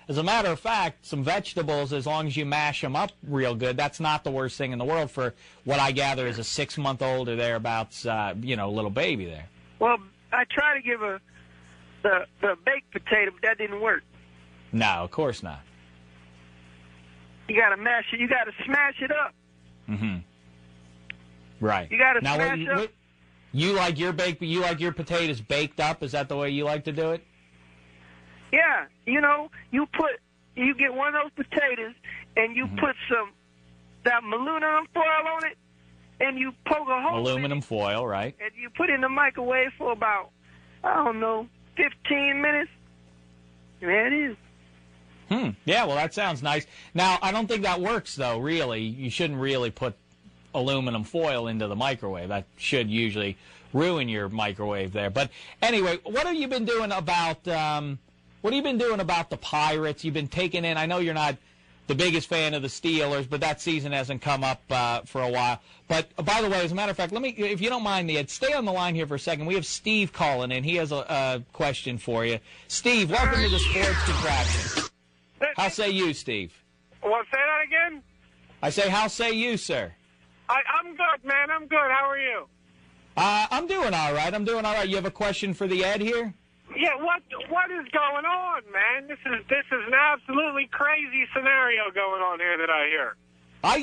As a matter of fact, some vegetables, as long as you mash them up real good, that's not the worst thing in the world for what I gather is a 6-month-old or thereabouts, little baby there. Well, I tried to give her the baked potato, but that didn't work. No, of course not. You got to mash it. You got to smash it up. Mm-hmm. Right. You got to smash up. You like your potatoes baked up? Is that the way you like to do it? Yeah. You get one of those potatoes and you put that aluminum foil on it and you poke a hole aluminum foil, right? And you put it in the microwave for about, 15 minutes. There it is. Yeah, well, that sounds nice. Now, I don't think that works, though, really. You shouldn't really put aluminum foil into the microwave. That should usually ruin your microwave there. But anyway, what have you been doing about the Pirates? You've been taking in, I know you're not the biggest fan of the Steelers, but that season hasn't come up for a while. But, by the way, as a matter of fact, if you don't mind, Ed, stay on the line here for a second. We have Steve calling in. He has a question for you. Steve, welcome to the Sports Contraption. How say you, Steve? What, say that again? I say, how say you, sir? I'm good, man. I'm good. How are you? I'm doing all right. You have a question for the Ed here? Yeah, what is going on, man? This is an absolutely crazy scenario going on here that I hear.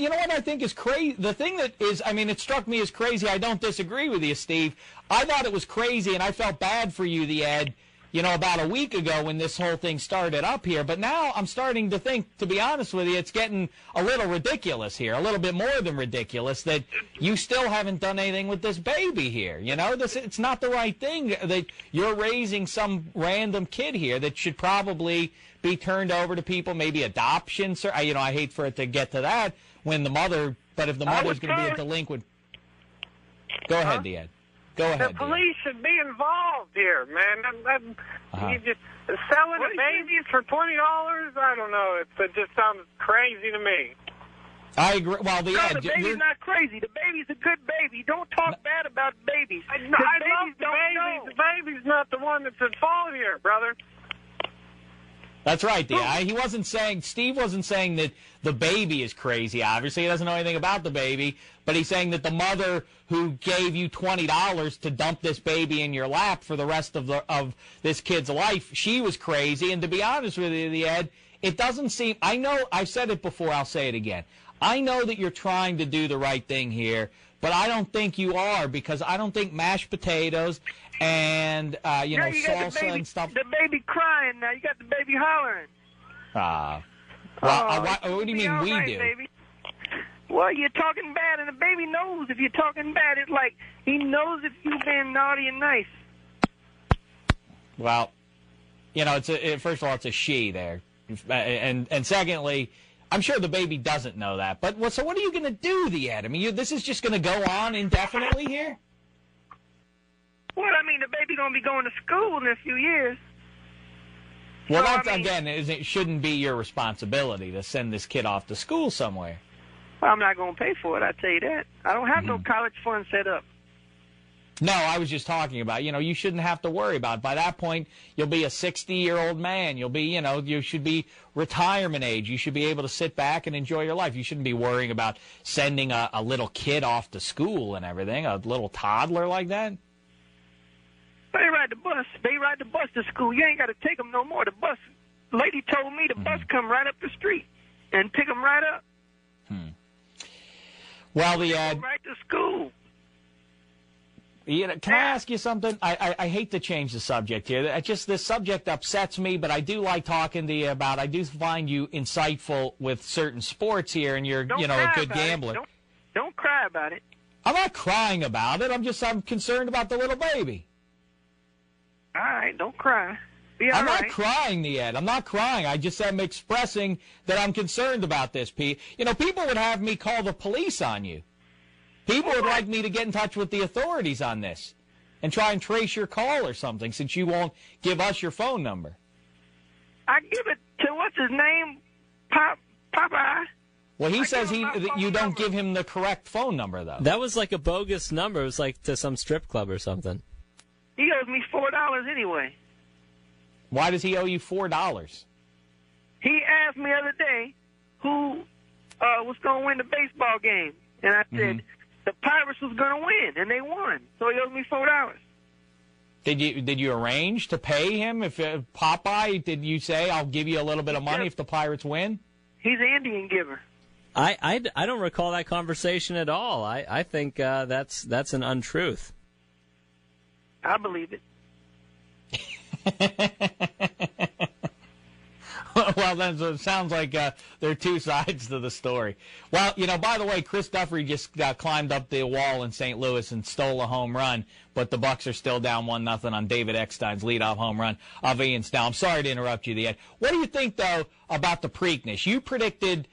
You know what I think is crazy? The thing that is, it struck me as crazy. I don't disagree with you, Steve. I thought it was crazy, and I felt bad for you, the Ed, about a week ago when this whole thing started up here. But now I'm starting to think, to be honest with you, it's getting a little ridiculous here, a little bit more than ridiculous, that you still haven't done anything with this baby here. It's not the right thing that you're raising some random kid here that should probably be turned over to people, maybe adoption. I hate for it to get to that when the mother, but if the mother's going to be a delinquent. Go ahead, Ed. Go ahead. The police should be involved here, man. You just selling the babies for $20. I don't know. It just sounds crazy to me. I agree. Well, the baby's not crazy. The baby's a good baby. Don't talk bad about babies. I love the baby. The baby's not the one that's at fault here, brother. That's right, Steve wasn't saying that the baby is crazy. Obviously, he doesn't know anything about the baby, but he's saying that the mother who gave you $20 to dump this baby in your lap for the rest of this kid's life, she was crazy. And to be honest with you, Ed, it doesn't seem, I know, I've said it before, I'll say it again. I know that you're trying to do the right thing here, but I don't think you are, because I don't think mashed potatoes and, salsa and stuff. The baby crying now. You got the baby hollering. What do you mean we do? Baby. Well, you're talking bad, and the baby knows if you're talking bad. It's like he knows if you're being naughty and nice. Well, first of all, it's a she there. And secondly, I'm sure the baby doesn't know that. But so what are you going to do, Ed? This is just going to go on indefinitely here? Well, the baby going to be going to school in a few years. Well, it shouldn't be your responsibility to send this kid off to school somewhere. Well, I'm not going to pay for it, I tell you that. I don't have no college fund set up. No, I was just talking about, you shouldn't have to worry about it. By that point, you'll be a 60-year-old man. You'll be, you should be retirement age. You should be able to sit back and enjoy your life. You shouldn't be worrying about sending a little kid off to school and everything, a little toddler like that. They ride the bus to school. You ain't got to take them no more. The bus lady told me the bus come right up the street and pick them right up. Well, go right to school. Can I ask you something? I hate to change the subject here. This subject upsets me, but I do like talking to you about. I do find you insightful with certain sports here, and you're a good gambler. Don't cry about it. I'm not crying about it. I'm concerned about the little baby. All right, don't cry. I'm not crying, Ed. I'm not crying. I just am expressing that I'm concerned about this. People would have me call the police on you. People would like me to get in touch with the authorities on this and try and trace your call or something, since you won't give us your phone number. I give it to, what's his name? Popeye. Well, he says that you don't give him the correct phone number, though. That was like a bogus number. It was like to some strip club or something. He owes me $4 anyway. Why does he owe you $4? He asked me the other day who was going to win the baseball game. And I said the Pirates was going to win, and they won. So he owes me $4. Did you arrange to pay him? If Popeye, did you say, I'll give you a little bit of money if the Pirates win? He's an Indian giver. I don't recall that conversation at all. I think that's an untruth. I believe it. Well, then it sounds like there are two sides to the story. Well, by the way, Chris Duffrey just climbed up the wall in St. Louis and stole a home run, but the Bucks are still down 1-0 on David Eckstein's leadoff home run of Ian Snell. I'm sorry to interrupt you, Ed. What do you think, though, about the Preakness? You predicted,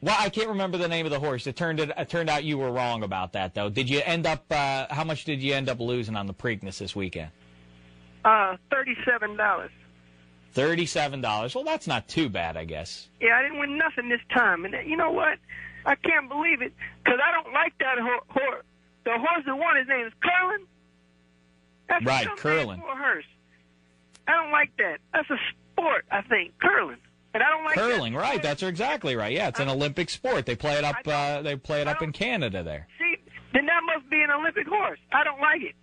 well, I can't remember the name of the horse. It turned out you were wrong about that, though. Did you end up, how much did you end up losing on the Preakness this weekend? $37. $37. Well, that's not too bad, I guess. Yeah, I didn't win nothing this time. And you know what? I can't believe it, because I don't like that horse. The horse that won, his name is Curlin. That's right, Curlin. I don't like that. That's a sport, I think, curling. And I don't like curling, that. Right? That's exactly right. Yeah, it's an Olympic sport. They play it up. They play it up in Canada there. See, then that must be an Olympic horse. I don't like it.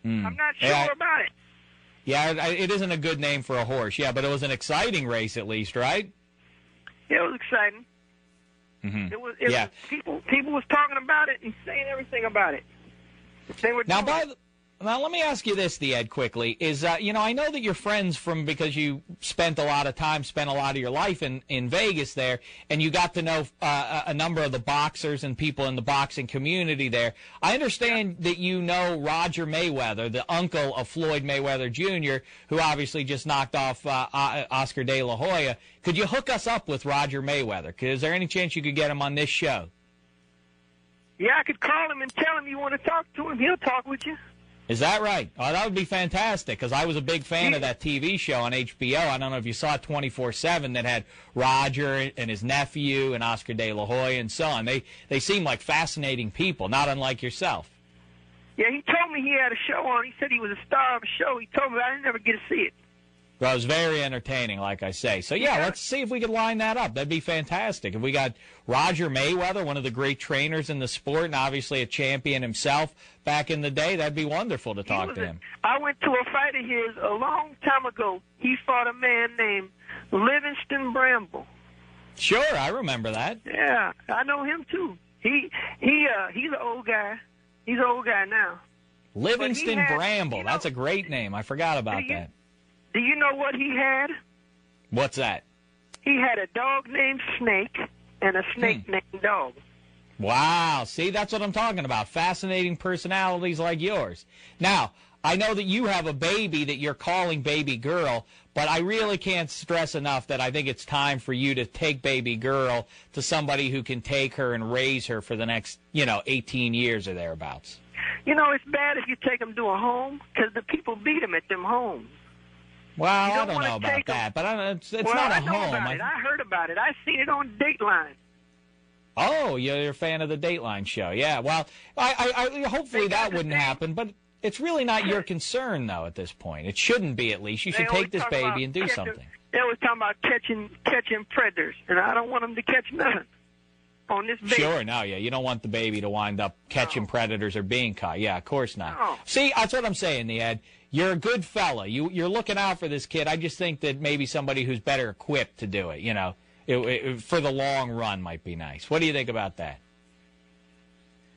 I'm not sure about it. Yeah, it isn't a good name for a horse. Yeah, but it was an exciting race at least, right? Yeah, it was exciting. Mm-hmm. It was people was talking about it and saying everything about it. They were Now, let me ask you this, Ed, quickly. Is I know that you're friends because you spent a lot of your life in Vegas there, and you got to know a number of the boxers and people in the boxing community there. I understand that you know Roger Mayweather, the uncle of Floyd Mayweather Jr., who obviously just knocked off Oscar De La Hoya. Could you hook us up with Roger Mayweather? Is there any chance you could get him on this show? Yeah, I could call him and tell him you want to talk to him. He'll talk with you. Is that right? Oh, that would be fantastic, because I was a big fan of that TV show on HBO. I don't know if you saw it 24/7 that had Roger and his nephew and Oscar De La Hoya and so on. They seem like fascinating people, not unlike yourself. Yeah, he told me he had a show on. He said he was a star of a show. He told me, but I didn't ever get to see it. Well, it was very entertaining, like I say. So, yeah, let's see if we could line that up. That'd be fantastic. If we got Roger Mayweather, one of the great trainers in the sport, and obviously a champion himself back in the day, that'd be wonderful to talk to him. I went to a fight of his a long time ago. He fought a man named Livingston Bramble. Sure, I remember that. Yeah, I know him, too. He's an old guy. He's an old guy now. Livingston Bramble. That's a great name. I forgot about that. Do you know what he had? What's that? He had a dog named Snake and a snake named Dog. Wow. See, that's what I'm talking about. Fascinating personalities like yours. Now, I know that you have a baby that you're calling baby girl, but I really can't stress enough that I think it's time for you to take baby girl to somebody who can take her and raise her for the next, 18 years or thereabouts. It's bad if you take them to a home, because the people beat them at them homes. Well, I don't know about that, but it's not a home. I heard about it. I seen it on Dateline. Oh, you're a fan of the Dateline show. Yeah, well, I hopefully that wouldn't happen, but it's really not your concern, though, at this point. It shouldn't be, at least. You should take this baby and do something. They always talking about catching predators, and I don't want them to catch nothing on this baby. Sure, no, yeah. You don't want the baby to wind up catching predators or being caught. Yeah, of course not. No. See, that's what I'm saying, Ed. You're a good fella. You're looking out for this kid. I just think that maybe somebody who's better equipped to do it, for the long run might be nice. What do you think about that?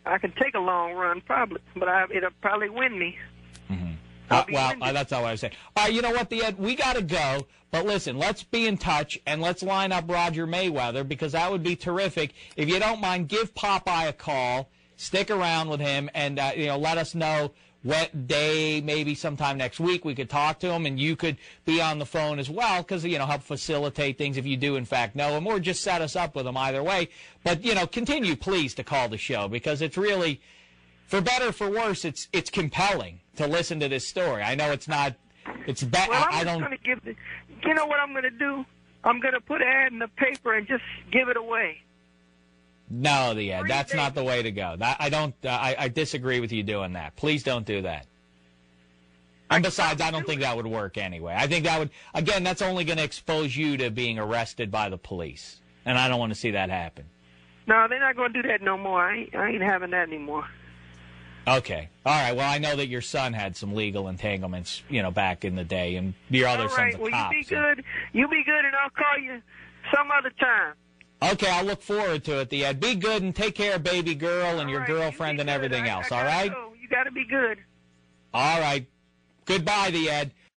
I can take a long run, probably, but it'll probably win me. Mm-hmm. That's not what I said. All right, you know what, Ed? We got to go. But listen, let's be in touch, and let's line up Roger Mayweather, because that would be terrific. If you don't mind, give Popeye a call. Stick around with him, and let us know what day, maybe sometime next week, we could talk to him, and you could be on the phone as well, because, help facilitate things if you do, in fact, know him, or just set us up with him either way. But, continue, please, to call the show, because it's really, for better or for worse, it's compelling to listen to this story. I know it's not, it's bad. Well, you know what I'm going to do? I'm going to put an ad in the paper and just give it away. No, that's not the way to go. I disagree with you doing that. Please don't do that. And besides, I don't think that would work anyway. I think that would, again, that's only going to expose you to being arrested by the police. And I don't want to see that happen. No, they're not going to do that no more. I ain't having that anymore. Okay. All right. Well, I know that your son had some legal entanglements, back in the day, and your other son's a cop. Well, you be good. You be good, and I'll call you some other time. Okay, I'll look forward to it, the Ed. Be good and take care of baby girl and your girlfriend and everything else, all right? You got to be good. All right. Goodbye, the Ed.